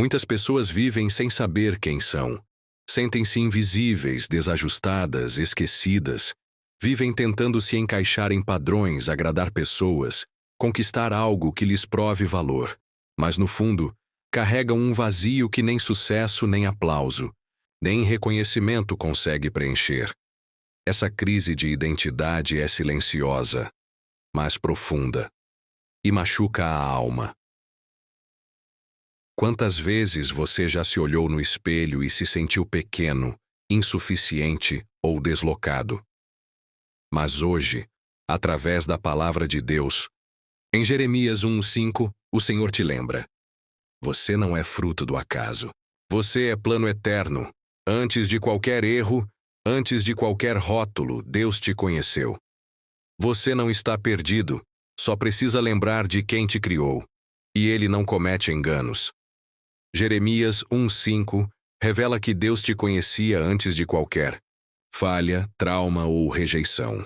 Muitas pessoas vivem sem saber quem são. Sentem-se invisíveis, desajustadas, esquecidas. Vivem tentando se encaixar em padrões, agradar pessoas, conquistar algo que lhes prove valor. Mas, no fundo, carregam um vazio que nem sucesso, nem aplauso, nem reconhecimento consegue preencher. Essa crise de identidade é silenciosa, mas profunda, e machuca a alma. Quantas vezes você já se olhou no espelho e se sentiu pequeno, insuficiente ou deslocado? Mas hoje, através da palavra de Deus, em Jeremias 1:5, o Senhor te lembra: você não é fruto do acaso. Você é plano eterno. Antes de qualquer erro, antes de qualquer rótulo, Deus te conheceu. Você não está perdido, só precisa lembrar de quem te criou. E Ele não comete enganos. Jeremias 1:5 revela que Deus te conhecia antes de qualquer falha, trauma ou rejeição.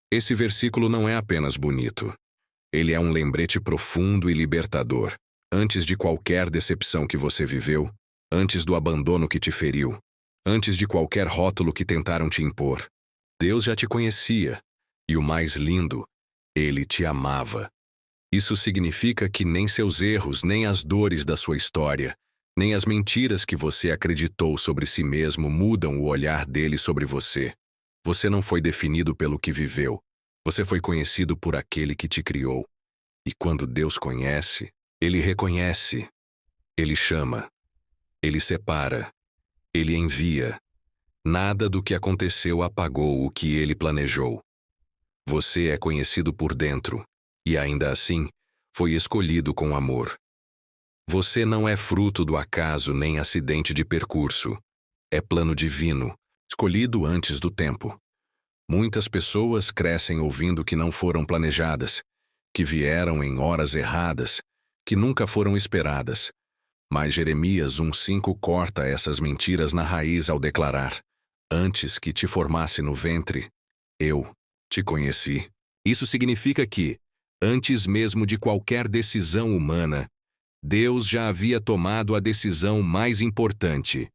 Esse versículo não é apenas bonito. Ele é um lembrete profundo e libertador. Antes de qualquer decepção que você viveu, antes do abandono que te feriu, antes de qualquer rótulo que tentaram te impor, Deus já te conhecia. E o mais lindo, Ele te amava. Isso significa que nem seus erros, nem as dores da sua história, nem as mentiras que você acreditou sobre si mesmo mudam o olhar dele sobre você. Você não foi definido pelo que viveu. Você foi conhecido por aquele que te criou. E quando Deus conhece, Ele reconhece. Ele chama. Ele separa. Ele envia. Nada do que aconteceu apagou o que Ele planejou. Você é conhecido por dentro, e ainda assim, foi escolhido com amor. Você não é fruto do acaso nem acidente de percurso. É plano divino, escolhido antes do tempo. Muitas pessoas crescem ouvindo que não foram planejadas, que vieram em horas erradas, que nunca foram esperadas. Mas Jeremias 1:5 corta essas mentiras na raiz ao declarar: antes que te formasse no ventre, eu te conheci. Isso significa que, antes mesmo de qualquer decisão humana, Deus já havia tomado a decisão mais importante: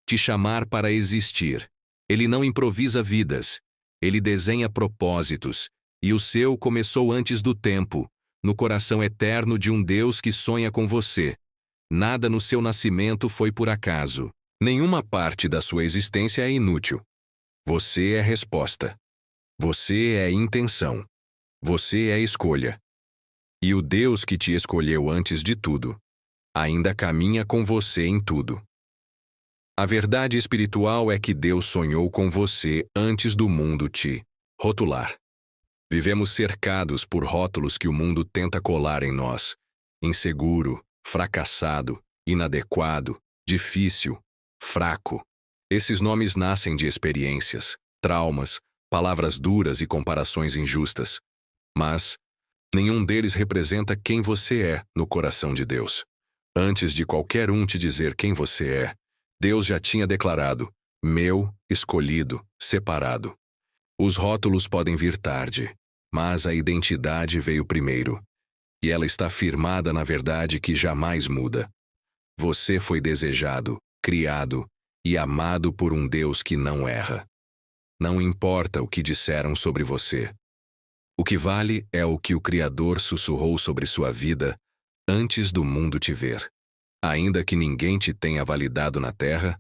te chamar para existir. Ele não improvisa vidas, Ele desenha propósitos, e o seu começou antes do tempo, no coração eterno de um Deus que sonha com você. Nada no seu nascimento foi por acaso. Nenhuma parte da sua existência é inútil. Você é resposta. Você é intenção. Você é escolha. E o Deus que te escolheu antes de tudo, ainda caminha com você em tudo. A verdade espiritual é que Deus sonhou com você antes do mundo te rotular. Vivemos cercados por rótulos que o mundo tenta colar em nós: inseguro, fracassado, inadequado, difícil, fraco. Esses nomes nascem de experiências, traumas, palavras duras e comparações injustas. Mas nenhum deles representa quem você é no coração de Deus. Antes de qualquer um te dizer quem você é, Deus já tinha declarado: meu, escolhido, separado. Os rótulos podem vir tarde, mas a identidade veio primeiro. E ela está firmada na verdade que jamais muda. Você foi desejado, criado e amado por um Deus que não erra. Não importa o que disseram sobre você. O que vale é o que o Criador sussurrou sobre sua vida antes do mundo te ver. Ainda que ninguém te tenha validado na terra,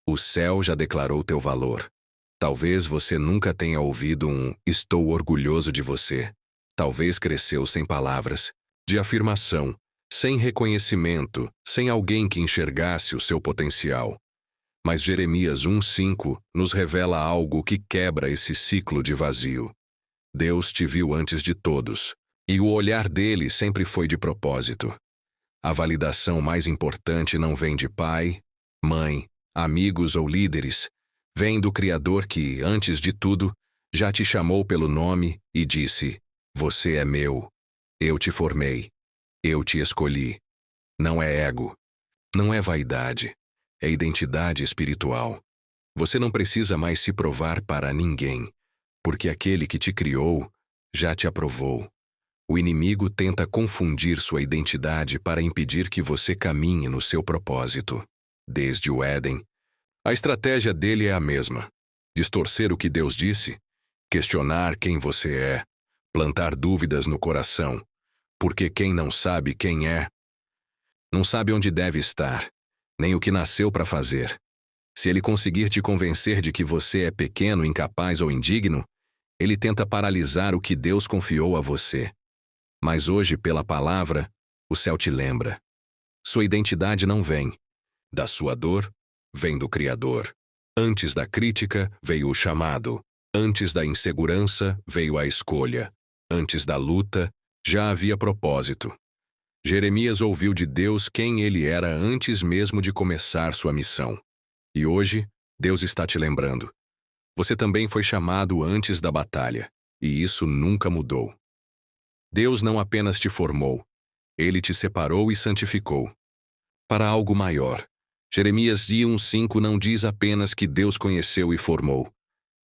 o céu já declarou teu valor. Talvez você nunca tenha ouvido um "estou orgulhoso de você". Talvez cresceu sem palavras de afirmação, sem reconhecimento, sem alguém que enxergasse o seu potencial. Mas Jeremias 1:5 nos revela algo que quebra esse ciclo de vazio. Deus te viu antes de todos, e o olhar dele sempre foi de propósito. A validação mais importante não vem de pai, mãe, amigos ou líderes. Vem do Criador que, antes de tudo, já te chamou pelo nome e disse: você é meu. Eu te formei. Eu te escolhi. Não é ego. Não é vaidade. É identidade espiritual. Você não precisa mais se provar para ninguém, porque aquele que te criou já te aprovou. O inimigo tenta confundir sua identidade para impedir que você caminhe no seu propósito. Desde o Éden, a estratégia dele é a mesma: distorcer o que Deus disse, questionar quem você é, plantar dúvidas no coração, porque quem não sabe quem é, não sabe onde deve estar, nem o que nasceu para fazer. Se ele conseguir te convencer de que você é pequeno, incapaz ou indigno, ele tenta paralisar o que Deus confiou a você. Mas hoje, pela palavra, o céu te lembra. Sua identidade não vem da sua dor, vem do Criador. Antes da crítica, veio o chamado. Antes da insegurança, veio a escolha. Antes da luta, já havia propósito. Jeremias ouviu de Deus quem ele era antes mesmo de começar sua missão. E hoje, Deus está te lembrando. Você também foi chamado antes da batalha, e isso nunca mudou. Deus não apenas te formou, Ele te separou e santificou. Para algo maior. Jeremias 1:5 não diz apenas que Deus conheceu e formou.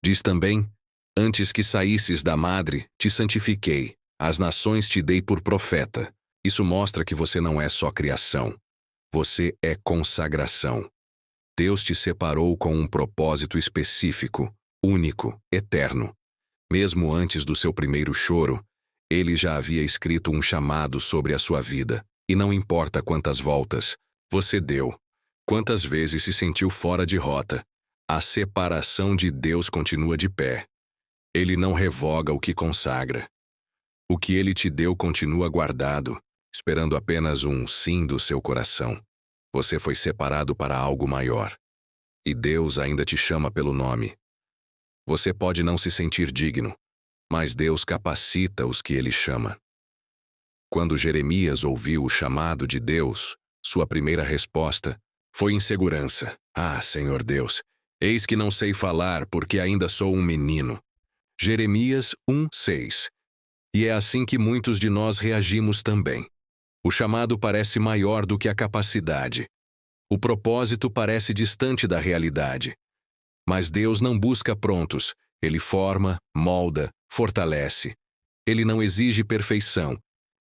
Diz também: antes que saísses da madre, te santifiquei, as nações te dei por profeta. Isso mostra que você não é só criação. Você é consagração. Deus te separou com um propósito específico, único, eterno. Mesmo antes do seu primeiro choro, Ele já havia escrito um chamado sobre a sua vida. E não importa quantas voltas você deu, quantas vezes se sentiu fora de rota, a separação de Deus continua de pé. Ele não revoga o que consagra. O que Ele te deu continua guardado, esperando apenas um sim do seu coração. Você foi separado para algo maior. E Deus ainda te chama pelo nome. Você pode não se sentir digno, mas Deus capacita os que Ele chama. Quando Jeremias ouviu o chamado de Deus, sua primeira resposta foi insegurança. Ah, Senhor Deus, eis que não sei falar porque ainda sou um menino. Jeremias 1:6. E é assim que muitos de nós reagimos também. O chamado parece maior do que a capacidade. O propósito parece distante da realidade. Mas Deus não busca prontos. Ele forma, molda, fortalece. Ele não exige perfeição,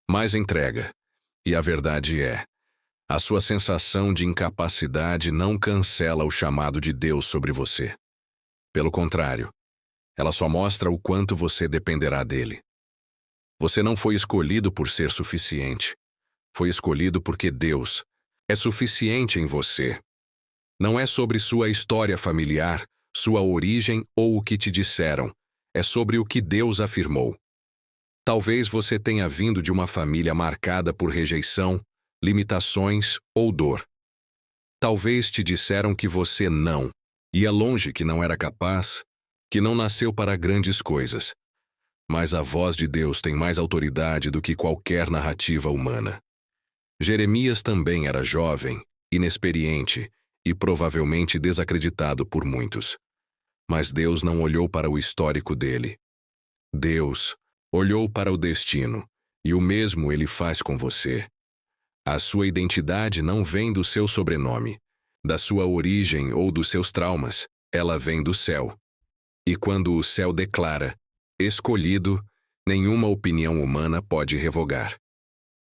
mas entrega. E a verdade é, a sua sensação de incapacidade não cancela o chamado de Deus sobre você. Pelo contrário, ela só mostra o quanto você dependerá dele. Você não foi escolhido por ser suficiente. Foi escolhido porque Deus é suficiente em você. Não é sobre sua história familiar, sua origem ou o que te disseram. É sobre o que Deus afirmou. Talvez você tenha vindo de uma família marcada por rejeição, limitações ou dor. Talvez te disseram que você não ia longe, que não era capaz, que não nasceu para grandes coisas. Mas a voz de Deus tem mais autoridade do que qualquer narrativa humana. Jeremias também era jovem, inexperiente e provavelmente desacreditado por muitos. Mas Deus não olhou para o histórico dele. Deus olhou para o destino, e o mesmo Ele faz com você. A sua identidade não vem do seu sobrenome, da sua origem ou dos seus traumas, ela vem do céu. E quando o céu declara, escolhido, nenhuma opinião humana pode revogar.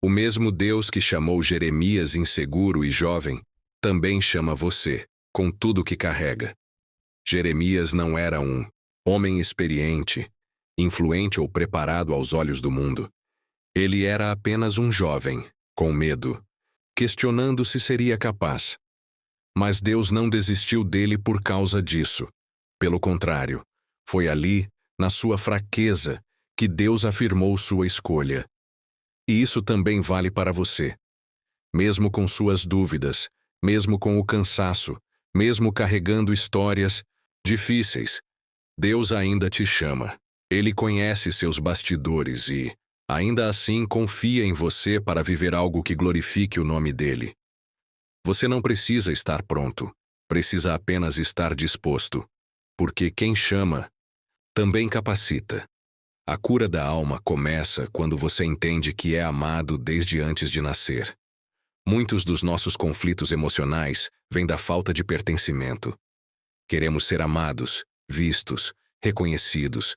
O mesmo Deus que chamou Jeremias inseguro e jovem, também chama você, com tudo que carrega. Jeremias não era um homem experiente, influente ou preparado aos olhos do mundo. Ele era apenas um jovem, com medo, questionando se seria capaz. Mas Deus não desistiu dele por causa disso. Pelo contrário, foi ali, na sua fraqueza, que Deus afirmou sua escolha. E isso também vale para você. Mesmo com suas dúvidas, mesmo com o cansaço, mesmo carregando histórias difíceis, Deus ainda te chama. Ele conhece seus bastidores e, ainda assim, confia em você para viver algo que glorifique o nome dele. Você não precisa estar pronto, precisa apenas estar disposto. Porque quem chama, também capacita. A cura da alma começa quando você entende que é amado desde antes de nascer. Muitos dos nossos conflitos emocionais vêm da falta de pertencimento. Queremos ser amados, vistos, reconhecidos.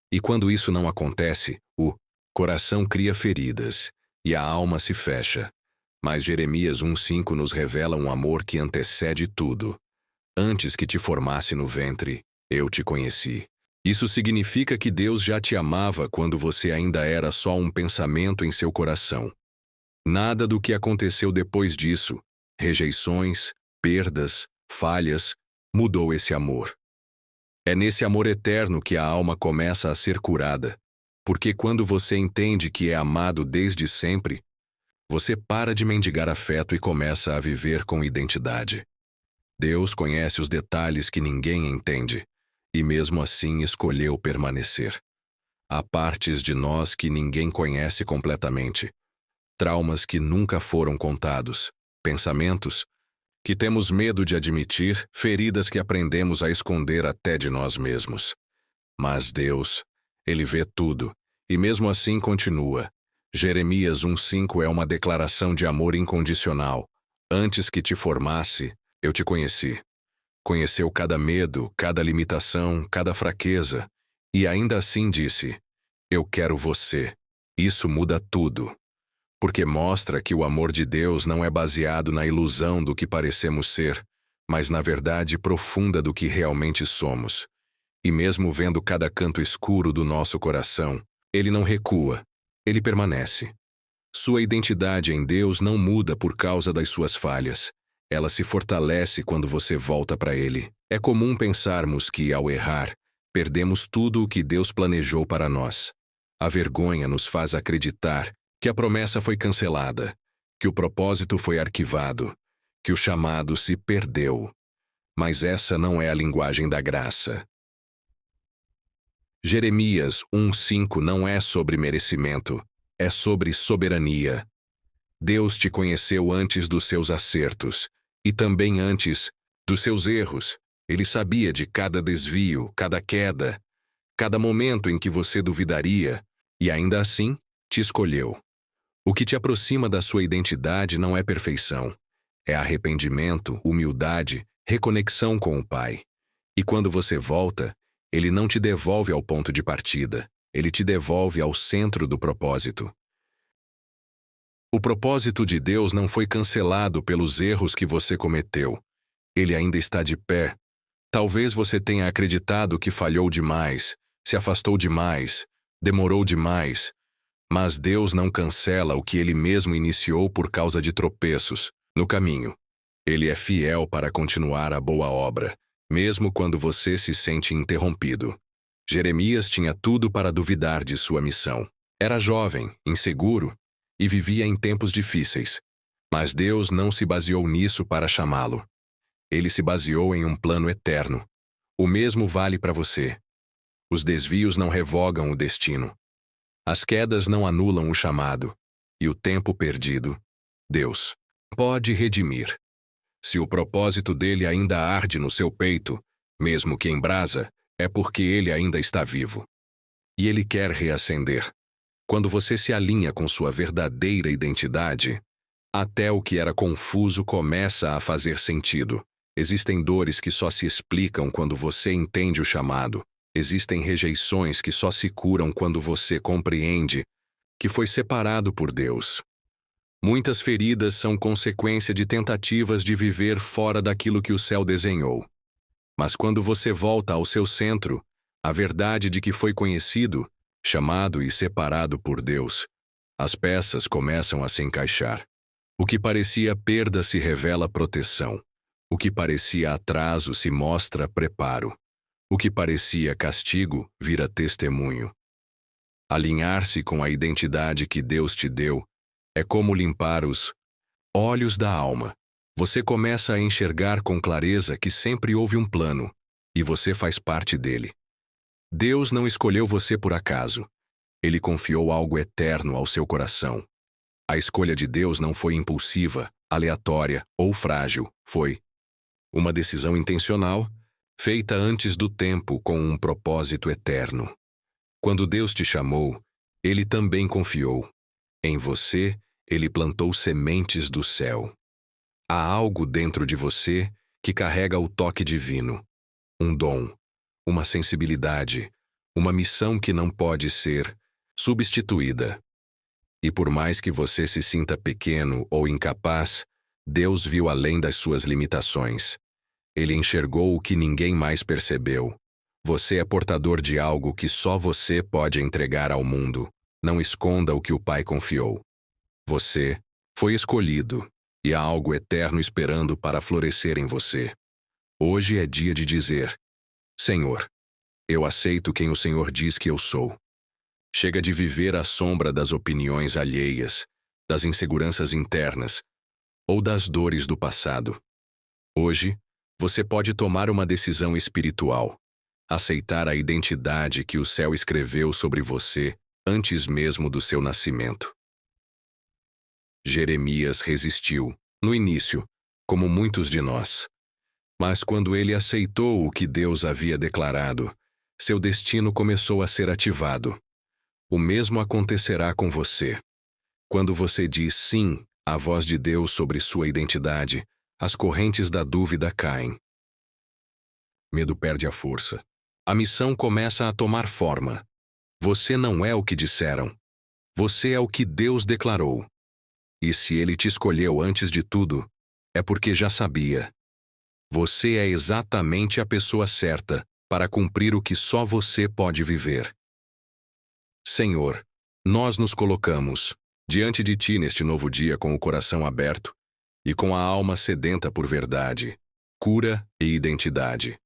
E quando isso não acontece, o Coração cria feridas, e a alma se fecha. Mas Jeremias 1:5 nos revela um amor que antecede tudo. Antes que te formasse no ventre, eu te conheci. Isso significa que Deus já te amava quando você ainda era só um pensamento em seu coração. Nada do que aconteceu depois disso, rejeições, perdas, falhas, mudou esse amor. É nesse amor eterno que a alma começa a ser curada, porque quando você entende que é amado desde sempre, você para de mendigar afeto e começa a viver com identidade. Deus conhece os detalhes que ninguém entende, e mesmo assim escolheu permanecer. Há partes de nós que ninguém conhece completamente, traumas que nunca foram contados, pensamentos que temos medo de admitir, feridas que aprendemos a esconder até de nós mesmos. Mas Deus, Ele vê tudo, e mesmo assim continua. Jeremias 1:5 é uma declaração de amor incondicional. Antes que te formasse, eu te conheci. Conheceu cada medo, cada limitação, cada fraqueza, e ainda assim disse: eu quero você. Isso muda tudo. Porque mostra que o amor de Deus não é baseado na ilusão do que parecemos ser, mas na verdade profunda do que realmente somos. E mesmo vendo cada canto escuro do nosso coração, Ele não recua, Ele permanece. Sua identidade em Deus não muda por causa das suas falhas. Ela se fortalece quando você volta para Ele. É comum pensarmos que, ao errar, perdemos tudo o que Deus planejou para nós. A vergonha nos faz acreditar que a promessa foi cancelada, que o propósito foi arquivado, que o chamado se perdeu. Mas essa não é a linguagem da graça. Jeremias 1:5 não é sobre merecimento, é sobre soberania. Deus te conheceu antes dos seus acertos, e também antes dos seus erros. Ele sabia de cada desvio, cada queda, cada momento em que você duvidaria, e ainda assim te escolheu. O que te aproxima da sua identidade não é perfeição. É arrependimento, humildade, reconexão com o Pai. E quando você volta, Ele não te devolve ao ponto de partida. Ele te devolve ao centro do propósito. O propósito de Deus não foi cancelado pelos erros que você cometeu. Ele ainda está de pé. Talvez você tenha acreditado que falhou demais, se afastou demais, demorou demais. Mas Deus não cancela o que Ele mesmo iniciou por causa de tropeços no caminho. Ele é fiel para continuar a boa obra, mesmo quando você se sente interrompido. Jeremias tinha tudo para duvidar de sua missão. Era jovem, inseguro e vivia em tempos difíceis. Mas Deus não se baseou nisso para chamá-lo. Ele se baseou em um plano eterno. O mesmo vale para você. Os desvios não revogam o destino. As quedas não anulam o chamado, e o tempo perdido, Deus pode redimir. Se o propósito dele ainda arde no seu peito, mesmo que em brasa, é porque ele ainda está vivo. E ele quer reacender. Quando você se alinha com sua verdadeira identidade, até o que era confuso começa a fazer sentido. Existem dores que só se explicam quando você entende o chamado. Existem rejeições que só se curam quando você compreende que foi separado por Deus. Muitas feridas são consequência de tentativas de viver fora daquilo que o céu desenhou. Mas quando você volta ao seu centro, a verdade de que foi conhecido, chamado e separado por Deus, as peças começam a se encaixar. O que parecia perda se revela proteção. O que parecia atraso se mostra preparo. O que parecia castigo vira testemunho. Alinhar-se com a identidade que Deus te deu é como limpar os olhos da alma. Você começa a enxergar com clareza que sempre houve um plano, e você faz parte dele. Deus não escolheu você por acaso. Ele confiou algo eterno ao seu coração. A escolha de Deus não foi impulsiva, aleatória ou frágil. Foi uma decisão intencional, feita antes do tempo com um propósito eterno. Quando Deus te chamou, Ele também confiou. Em você, Ele plantou sementes do céu. Há algo dentro de você que carrega o toque divino. Um dom, uma sensibilidade, uma missão que não pode ser substituída. E por mais que você se sinta pequeno ou incapaz, Deus viu além das suas limitações. Ele enxergou o que ninguém mais percebeu. Você é portador de algo que só você pode entregar ao mundo. Não esconda o que o Pai confiou. Você foi escolhido, e há algo eterno esperando para florescer em você. Hoje é dia de dizer: Senhor, eu aceito quem o Senhor diz que eu sou. Chega de viver à sombra das opiniões alheias, das inseguranças internas ou das dores do passado. Hoje, você pode tomar uma decisão espiritual, aceitar a identidade que o céu escreveu sobre você antes mesmo do seu nascimento. Jeremias resistiu, no início, como muitos de nós. Mas quando ele aceitou o que Deus havia declarado, seu destino começou a ser ativado. O mesmo acontecerá com você. Quando você diz sim à voz de Deus sobre sua identidade, as correntes da dúvida caem. Medo perde a força. A missão começa a tomar forma. Você não é o que disseram. Você é o que Deus declarou. E se Ele te escolheu antes de tudo, é porque já sabia. Você é exatamente a pessoa certa para cumprir o que só você pode viver. Senhor, nós nos colocamos diante de Ti neste novo dia com o coração aberto e com a alma sedenta por verdade, cura e identidade.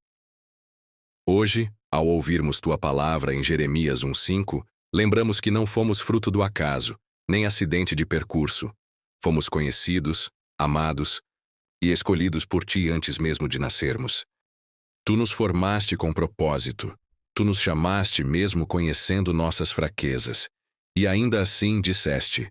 Hoje, ao ouvirmos Tua palavra em Jeremias 1:5, lembramos que não fomos fruto do acaso, nem acidente de percurso. Fomos conhecidos, amados e escolhidos por Ti antes mesmo de nascermos. Tu nos formaste com propósito. Tu nos chamaste mesmo conhecendo nossas fraquezas. E ainda assim disseste: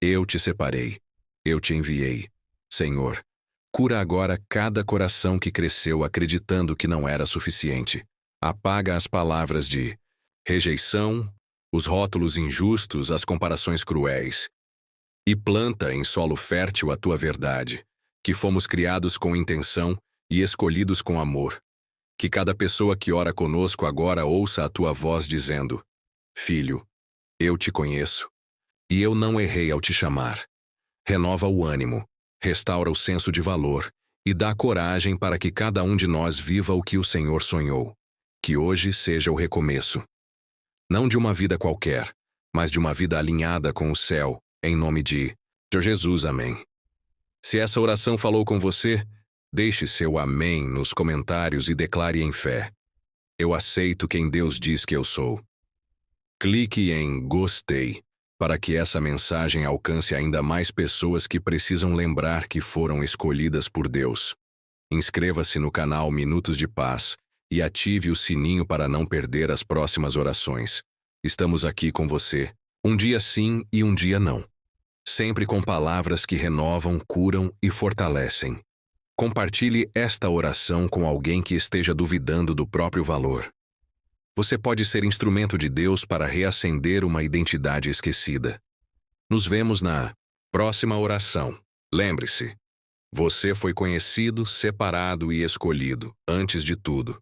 Eu te separei, eu te enviei. Senhor, cura agora cada coração que cresceu acreditando que não era suficiente. Apaga as palavras de rejeição, os rótulos injustos, as comparações cruéis. E planta em solo fértil a Tua verdade, que fomos criados com intenção e escolhidos com amor. Que cada pessoa que ora conosco agora ouça a Tua voz dizendo: Filho, eu te conheço, e eu não errei ao te chamar. Renova o ânimo, restaura o senso de valor e dá coragem para que cada um de nós viva o que o Senhor sonhou. Que hoje seja o recomeço. Não de uma vida qualquer, mas de uma vida alinhada com o céu, em nome de Jesus. Amém. Se essa oração falou com você, deixe seu amém nos comentários e declare em fé: Eu aceito quem Deus diz que eu sou. Clique em gostei para que essa mensagem alcance ainda mais pessoas que precisam lembrar que foram escolhidas por Deus. Inscreva-se no canal Minutos de Paz e ative o sininho para não perder as próximas orações. Estamos aqui com você, um dia sim e um dia não. Sempre com palavras que renovam, curam e fortalecem. Compartilhe esta oração com alguém que esteja duvidando do próprio valor. Você pode ser instrumento de Deus para reacender uma identidade esquecida. Nos vemos na próxima oração. Lembre-se, você foi conhecido, separado e escolhido, antes de tudo.